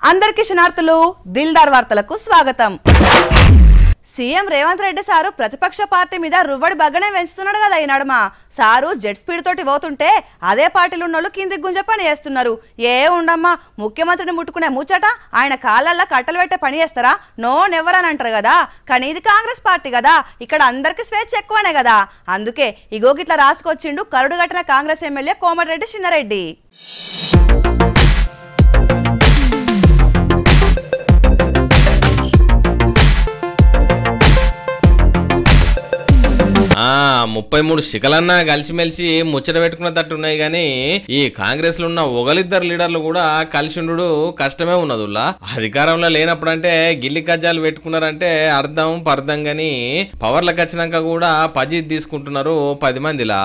అందరికీ శనార్థులు దిల్దార్ వార్తలకు స్వాగతం. సీఎం రేవంత్ రెడ్డి సారు ప్రతిపక్ష పార్టీ మీద రువ్వడి బగ్గనే వెంచుతున్నాడు కదా. ఈ నడుమ సారు జెట్ స్పీడ్ తోటి పోతుంటే అదే పార్టీలు ఉన్నోళ్ళు కిందికి గుంజ పని చేస్తున్నారు. ఏ ఉండమ్మా, ముఖ్యమంత్రిని ముట్టుకునే ముచ్చట ఆయన కాళ్ళల్లో కట్టలు పెట్టే పని చేస్తారా? నో నెవర్ అని అంటారు కదా. కానీ ఇది కాంగ్రెస్ పార్టీ కదా, ఇక్కడ అందరికి స్వేచ్ఛ ఎక్కువనే కదా. అందుకే ఇగోకి ఇట్లా రాసుకొచ్చిండు కరుడు గట్టిన కాంగ్రెస్ ఎమ్మెల్యే కోమటిరెడ్డి చిన్నారెడ్డి. ముప్పై 33 శిఖలన్నా కలిసిమెలిసి ముచ్చట పెట్టుకున్నట్టున్నాయి కానీ ఈ కాంగ్రెస్ లో ఉన్న ఒకరిద్దరు లీడర్లు కూడా కలిసిండు కష్టమే ఉన్నదుల్లా. అధికారంలో లేనప్పుడు అంటే గిల్లి కజ్జాలు పెట్టుకున్నారంటే అర్థం పర్థం గాని పవర్లకు వచ్చినాక కూడా పజీత్ తీసుకుంటున్నారు 10 మందిలా.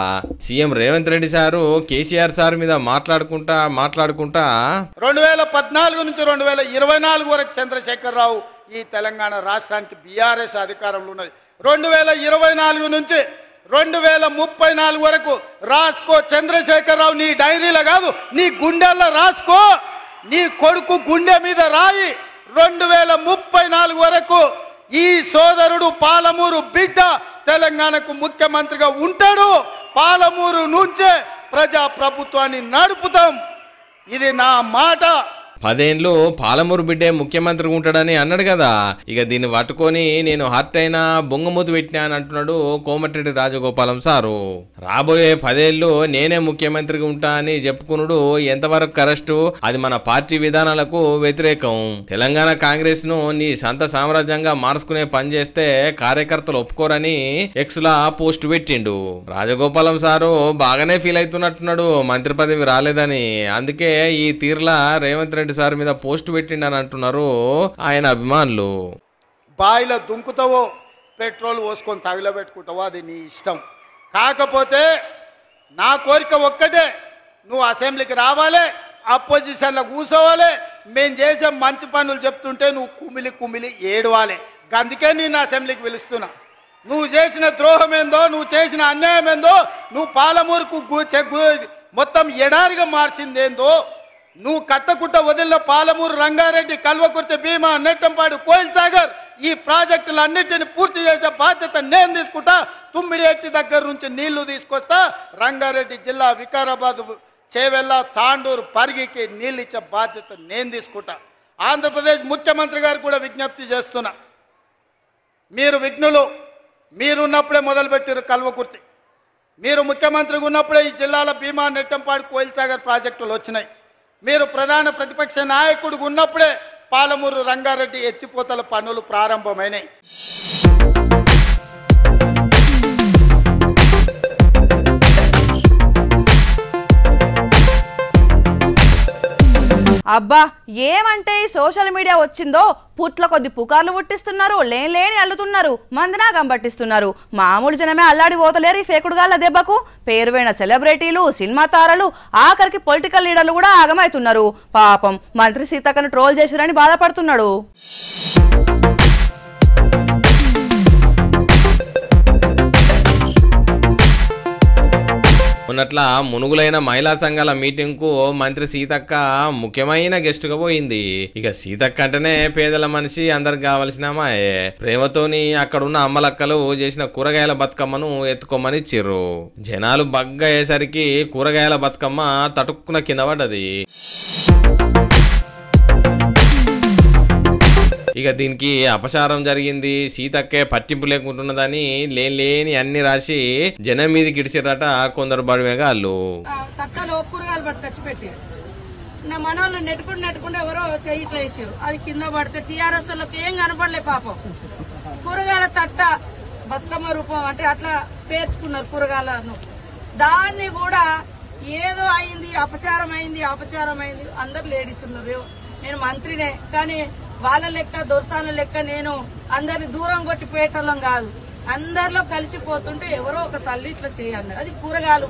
CM Revanth Reddy sir KCR sir మీద మాట్లాడుకుంటా 2014 నుంచి 2024 వరకు చంద్రశేఖరరావు ఈ తెలంగాణ రాష్ట్రానికి బీఆర్ఎస్ అధికారంలో ఉన్నది. 2024 నుంచి 2034 వరకు రాసుకో చంద్రశేఖరరావు, నీ డైరీలో కాదు నీ గుండెల్లో రాసుకో, నీ కొడుకు గుండె మీద రాయి. 2034 వరకు ఈ సోదరుడు పాలమూరు బిడ్డ తెలంగాణకు ముఖ్యమంత్రిగా ఉంటాడు. పాలమూరు నుంచే ప్రజా ప్రభుత్వాన్ని నడుపుతాం, ఇది నా మాట. 10 ఏళ్ళు పాలమూరు బిడ్డే ముఖ్యమంత్రి ఉంటాడని అన్నాడు కదా. ఇక దీన్ని పట్టుకొని నేను హర్ట్ అయినా బొంగమూతి పెట్టినా అని అంటున్నాడు కోమటిరెడ్డి రాజగోపాలం సారు. రాబోయే 10 ఏళ్ళు నేనే ముఖ్యమంత్రిగా ఉంటా అని చెప్పుకున్నాడు ఎంతవరకు కరెక్ట్? అది మన పార్టీ విధానాలకు వ్యతిరేకం. తెలంగాణ కాంగ్రెస్ ను నీ సంత సామ్రాజ్యంగా మార్చుకునే పని చేస్తే కార్యకర్తలు ఒప్పుకోరని ఎక్స్ లా పోస్ట్ పెట్టిండు. రాజగోపాలం సారు బాగానే ఫీల్ అవుతున్నట్టున్నాడు మంత్రి పదవి రాలేదని. అందుకే ఈ తీర్లా రేవంత్ రెడ్డి సార్ మీద పోస్ట్ పెట్టిండని అంటున్నారు ఆయన అభిమానులు. బాయిలో దుంకుతావో పెట్రోల్ పోసుకొని తగిలబెట్టుకుంటావో అది నీ ఇష్టం. కాకపోతే నా కోరిక ఒక్కటే, నువ్వు అసెంబ్లీకి రావాలి, అపోజిషన్లో కూర్చోవాలి, మేము చేసే మంచి పనులు చెప్తుంటే నువ్వు కుమిలి ఏడవాలి. అందుకే నేను అసెంబ్లీకి పిలుస్తున్నా. నువ్వు చేసిన ద్రోహం ఏందో, నువ్వు చేసిన అన్యాయం ఏందో, నువ్వు పాలమూరుకు మొత్తం ఎడారిగా మార్చిందేందో, నువ్వు కట్టకుట్ట వదిలిన పాలమూరు, రంగారెడ్డి, కల్వకుర్తి, భీమా, నెట్టంపాడు, కోయిల్ సాగర్ ఈ ప్రాజెక్టులన్నింటినీ పూర్తి చేసే బాధ్యత నేను తీసుకుంటా. తుమ్మిడి ఎట్టి దగ్గర నుంచి నీళ్లు తీసుకొస్తా. రంగారెడ్డి జిల్లా వికారాబాద్, చేవెళ్ళ, తాండూరు, పరిగికి నీళ్ళు ఇచ్చే బాధ్యత నేను తీసుకుంటా. ఆంధ్రప్రదేశ్ ముఖ్యమంత్రి గారు కూడా విజ్ఞప్తి చేస్తున్నా, మీరు విఘ్నులు, మీరున్నప్పుడే మొదలుపెట్టారు కల్వకుర్తి. మీరు ముఖ్యమంత్రిగా ఉన్నప్పుడే ఈ జిల్లాల భీమా, నెట్టంపాడు, కోయిల్ సాగర్ ప్రాజెక్టులు వచ్చినాయి. మీరు ప్రధాన ప్రతిపక్ష నాయకుడు ఉన్నప్పుడే పాలమూరు, రంగారెడ్డి ఎత్తిపోతల పనులు ప్రారంభమైనాయి. అబ్బా, ఏమంటే ఈ సోషల్ మీడియా వచ్చిందో పుట్ల కొద్ది పుకార్లు పుట్టిస్తున్నారు, లేని అల్లుతున్నారు, మందినాగం పట్టిస్తున్నారు. మామూలు జనమే అల్లాడి పోతలేరు ఈ ఫేకుడుగాళ్ళ దెబ్బకు. పేరువైన సెలబ్రిటీలు, సినిమా తారలు, ఆఖరికి పొలిటికల్ లీడర్లు కూడా ఆగమవుతున్నారు. పాపం మంత్రి సీతక్కను ట్రోల్ చేసిరని బాధపడుతున్నాడు. ఉన్నట్ల మునుగులైన మహిళా సంఘాల మీటింగ్ కు మంత్రి సీతక్క ముఖ్యమైన గెస్ట్ గా పోయింది. ఇక సీతక్క అంటేనే పేదల మనిషి, అందరికి కావలసిన అమ్మాయి. ప్రేమతోని అక్కడున్న అమ్మలక్కలు చేసిన కూరగాయల బతుకమ్మను ఎత్తుకోమని ఇచ్చిర్రు. జనాలు బగ్గా అయ్యేసరికి కూరగాయల బతుకమ్మ తటుక్కున కింద పడ్డది. ఇక దీనికి అపచారం జరిగింది, సీతక్కే పట్టింపు లేకుంటున్నదని లేని అన్ని రాసి జనం మీద గిడిచిరట కొందరు బడివేగాళ్ళు. తట్టలో కూరగాయలు పట్టుకొచ్చి పెట్టి నా మనోళ్ళు నెట్టుకుంటే ఎవరో చెయ్యిట్లా వేసారు, అది కింద పడితే టీఆర్ఎస్ వాళ్ళకి ఏం కనపడలే పాపం. కూరగాయల తట్ట బతుకమ్మ రూపం అంటే అట్లా పేర్చుకున్నారు కూరగాయలను. దాన్ని కూడా ఏదో అయింది, అపచారం అయింది. అందరు లేడీస్ ఉన్నారు, నేను మంత్రినే, కానీ వాళ్ళ లెక్క దొరసాల లెక్క నేను అందరి దూరం కొట్టి పేటలం కాదు. అందరిలో కలిసిపోతుంటే ఎవరో ఒక తల్లి ఇట్లా చేయాలి. అది కూరగాయలు,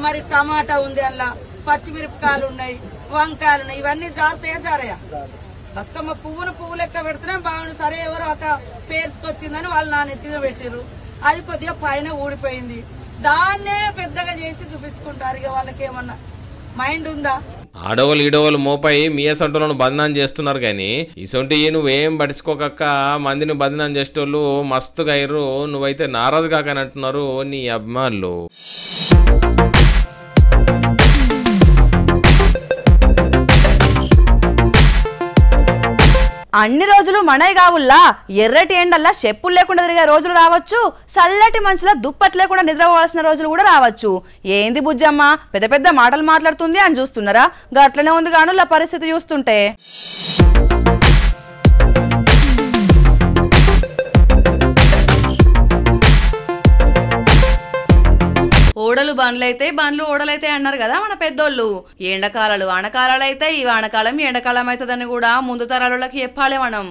మరి టమాటా ఉంది, అలా పచ్చిమిరపకాయలు ఉన్నాయి, వంకాయలు ఉన్నాయి, ఇవన్నీ జారయా. బతుకమ్మ పువ్వు లెక్క పెడుతున్నాం బాగుంది. సరే ఎవరో ఒక పేర్చుకొచ్చిందని వాళ్ళు నా నెత్తిగా పెట్టిర్రు, అది కొద్దిగా పైన ఊడిపోయింది. దాన్నే పెద్దగా చేసి చూపించుకుంటారు. ఇక వాళ్ళకి ఏమన్నా మైండ్ ఉందా? ఆడోళ్ళు ఈడోళ్ళు మోపై మీ అసంటోళ్ళను బదనాం చేస్తున్నారు కానీ ఇసొంటి నువ్వేం పట్టించుకోకక్క మందిని బదనాం చేసేటోళ్ళు మస్తుగా అయ్యారు, నువ్వైతే నారాజు కాకని అంటున్నారు నీ అభిమానులు. అన్ని రోజులు మనై కావుల్లా ఎర్రటి ఎండల్లా చెప్పులు లేకుండా తిరిగే రోజులు రావచ్చు, చల్లటి మంచులా దుప్పటి లేకుండా నిద్రపోవాల్సిన రోజులు కూడా రావచ్చు. ఏంది బుజ్జమ్మ పెద్ద పెద్ద మాటలు మాట్లాడుతుంది అని చూస్తున్నారా? గట్లనే ఉంది గానుల పరిస్థితి చూస్తుంటే. ఓడలు బండ్లైతే బండ్లు ఓడలైతే అన్నారు కదా మన పెద్దోళ్ళు. ఎండకాలాలు ఆనకాలాలు అయితే ఈ వానకాలం ఎండకాలం అవుతుందని కూడా ముందు తరాలకి చెప్పాలి మనం.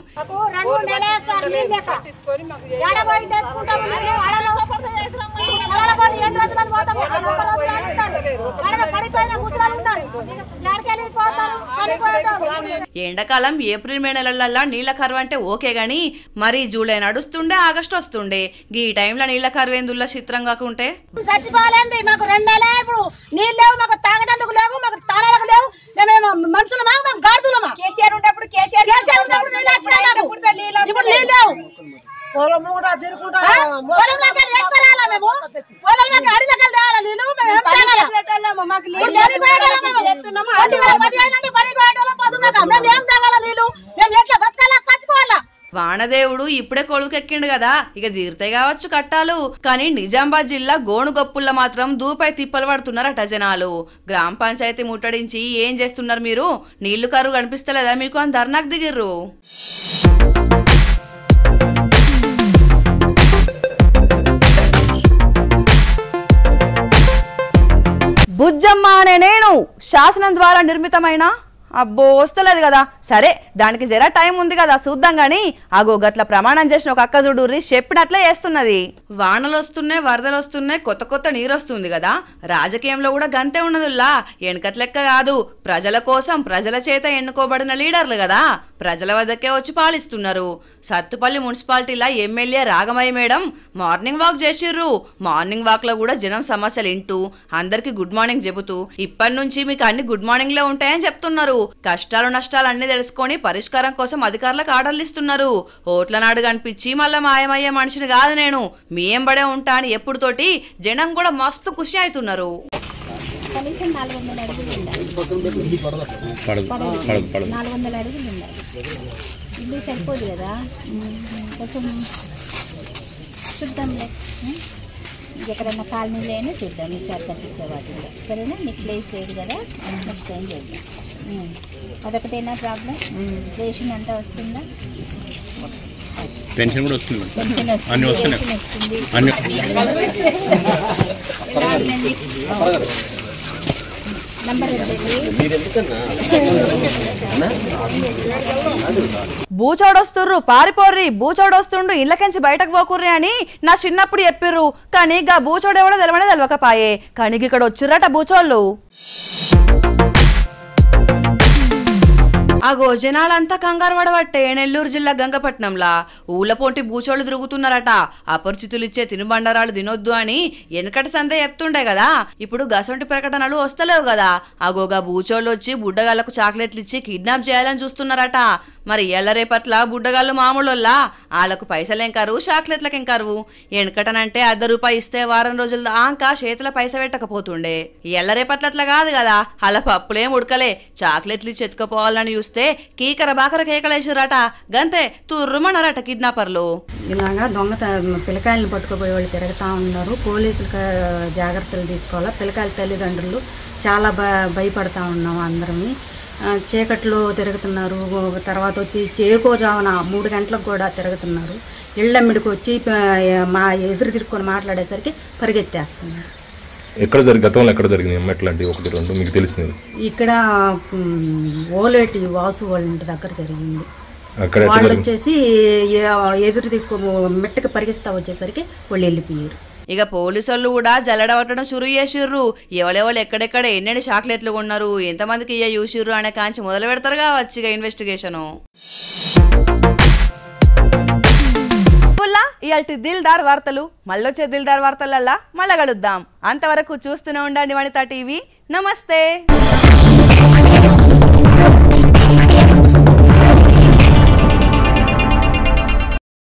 ఎండాకాలం ఏప్రిల్ మే నెలలల్లా నీళ్ల కరువు అంటే ఓకే గాని మరి జూలై నడుస్తుండే ఆగస్టు వస్తుండే ఈ టైంలో నీళ్ల కరువు ఎందుల్లో చిత్రం కాకుంటే మాకు 2 నెలలు ఇప్పుడు నీళ్ళు లేవు, మాకు తాగడానికి లేవు, మాకు తాళాలకు లేవు. మేము మనుషులమా మేము గాడుదులమా? కేసీఆర్ ఉన్నప్పుడు నీళ్ళు వచ్చినాయి, ఇప్పుడు నీళ్ళు లేవు. వానదేవుడు ఇప్పుడే కొలుకెక్కిండు కదా, ఇక తీరుతాయి కావచ్చు కట్టాలు. కానీ నిజామాబాద్ జిల్లా గోనుగొప్పుల్లో మాత్రం దూపై తిప్పలు పడుతున్నారట జనాలు. గ్రామ పంచాయతీ ముట్టడించి ఏం చేస్తున్నారు మీరు? నీళ్లు కరువు కనిపిస్తలేదా మీకు అని ధర్నాకు దిగిర్రు. బుజ్జమ్మ అనే నేను శాసనం ద్వారా నిర్మితమైన అబ్బో వస్తలేదు కదా, సరే దానికి జర టైం ఉంది కదా చూద్దాం గాని. అగో గట్ల ప్రమాణం చేసిన ఒక అక్క చూడుర్రి చెప్పినట్లే చేస్తున్నది. వానలు వస్తున్నాయి, వరదలు వస్తున్నాయి, కొత్త కొత్త నీరు వస్తుంది కదా. రాజకీయంలో కూడా గంతే ఉన్నదిలా, వెనకట్లెక్క కాదు. ప్రజల కోసం ప్రజల చేత ఎన్నుకోబడిన లీడర్లు కదా, ప్రజల వద్దకే వచ్చి పాలిస్తున్నారు. సత్తుపల్లి మున్సిపాలిటీలో MLA Ragamayi madam morning walk చేసిర్రు. మార్నింగ్ వాక్ లో కూడా జనం సమస్యలు వింటూ అందరికి గుడ్ మార్నింగ్ చెబుతూ ఇప్పటి నుంచి మీకు అన్ని గుడ్ మార్నింగ్ లో ఉంటాయని చెప్తున్నారు. కష్టాలు నష్టాలు అన్ని తెలుసుకొని పరిష్కారం కోసం అధికారులకు ఆర్డర్లు ఇస్తున్నారు. ఓట్ల నాడు కనిపించి మళ్ళా మాయమయ్యే మనిషిని కాదు నేను, మీ ఎంబడే ఉంటా అని ఎప్పుడు తోటి జనం కూడా మస్తు ఖుషి అవుతున్నారు. కనీసం 400 అడుగులు ఉండాలి, 400 అడుగులు ఉండాలి. ఇల్లు సరిపోదు కదా, కొంచెం చూద్దాంలే. ఎక్కడన్నా కాలనీలో అయినా చూద్దాం, ఈసారి కట్టించే వాటిలో. సరేనా? నీకు ప్లేస్ లేదు కదా, నెక్స్ట్ టైం చేద్దాం. అదొకటైనా ప్రాబ్లం. రేషన్ అంతా వస్తుందా? పెన్షన్ కూడా వస్తుంది, పెన్షన్ అన్ని వస్తుంది, వస్తున్నాయి. బూచోడొస్తుర్రు పారిపోర్రి, బూచోడొస్తుండు ఇళ్ళకెంచి బయటకు పోకుర్రి అని నా చిన్నప్పుడు చెప్పిర్రు. కానీ గా బూచోడెవడో తెలవనే తెలవకపాయే. కానీ ఇక్కడ వచ్చిర్రట బూచోళ్ళు. అగో జనాలంతా కంగారు పడబట్టే నెల్లూరు జిల్లా గంగపట్నంలా ఊళ్ళపోంటి బూచోళ్ళు తిరుగుతున్నారట. అపరిచితులు ఇచ్చే తినుబండారాలు తినొద్దు అని వెనకటి సందే చెప్తుండే కదా, ఇప్పుడు గసంటి ప్రకటనలు వస్తలేవు కదా. అగోగా బూచోళ్ళు వచ్చి బుడ్డగాళ్లకు చాక్లెట్లు ఇచ్చి కిడ్నాప్ చేయాలని చూస్తున్నారట. మరి ఎల్లరేపట్ల బుడ్డగాళ్ళు మామూలుల్లా, వాళ్ళకు పైసలేం కరువు, చాక్లెట్లకేం కరువు. వెనకటనంటే ₹1 ఇస్తే వారం రోజుల దాకా చేతుల పైస పెట్టకపోతుండే. ఎల్లరేపట్లట్లా కాదు కదా, అలా పప్పులేం ఉడకలే, చాక్లెట్లు ఇచ్చి ఎత్తుకపోవాలని చూస్తే కీకర బాకర కేకలేసిరట. గంతే తుర్రుమన్నారట కిడ్నాపర్లు. ఇలాగా దొంగ పిల్లకాయలను పట్టుకుపోయే వాళ్ళు తిరుగుతూ ఉన్నారు. పోలీసులు జాగ్రత్తలు తీసుకోవాలా. పిల్లకాయల తల్లిదండ్రులు చాలా భయపడతా ఉన్నాం అందరం. చీకట్లో తిరుగుతున్నారు. తర్వాత వచ్చి చేకోజామున 3 గంటలకు కూడా తిరుగుతున్నారు. ఇళ్ళమ్మిడికి వచ్చి మా ఎదురు తిరుక్కొని మాట్లాడేసరికి పరిగెత్తేస్తున్నారు. గతంలో ఎక్కడ జరిగింది ఎట్లాంటి 1, 2 మీకు తెలిసింది? ఇక్కడ ఓలేటి వాసు వాళ్ళ ఇంటి దగ్గర జరిగింది. వాళ్ళు వచ్చేసి ఎదురు దిక్కు మెట్టకి పరిగిస్తా వచ్చేసరికి వాళ్ళు వెళ్ళిపోయారు. ఇక పోలీసులు కూడా జల్లడబట్టడం షురు చేసిర్రు. ఎవరెవరు ఎక్కడెక్కడ ఎన్నెన్ని చాక్లెట్లు కొన్నారు, ఎంతమందికి చూసిర్రు అనే కాంచి మొదలు పెడతారు కావచ్చు ఇక ఇన్వెస్టిగేషను. ఇయాల్టి దిల్దార్ వార్తలు మళ్ళొచ్చే దిల్దార్ వార్తలల్లా మళ్ళా కలుద్దాం. అంతవరకు చూస్తూనే ఉండండి వనితా టీవీ. నమస్తే.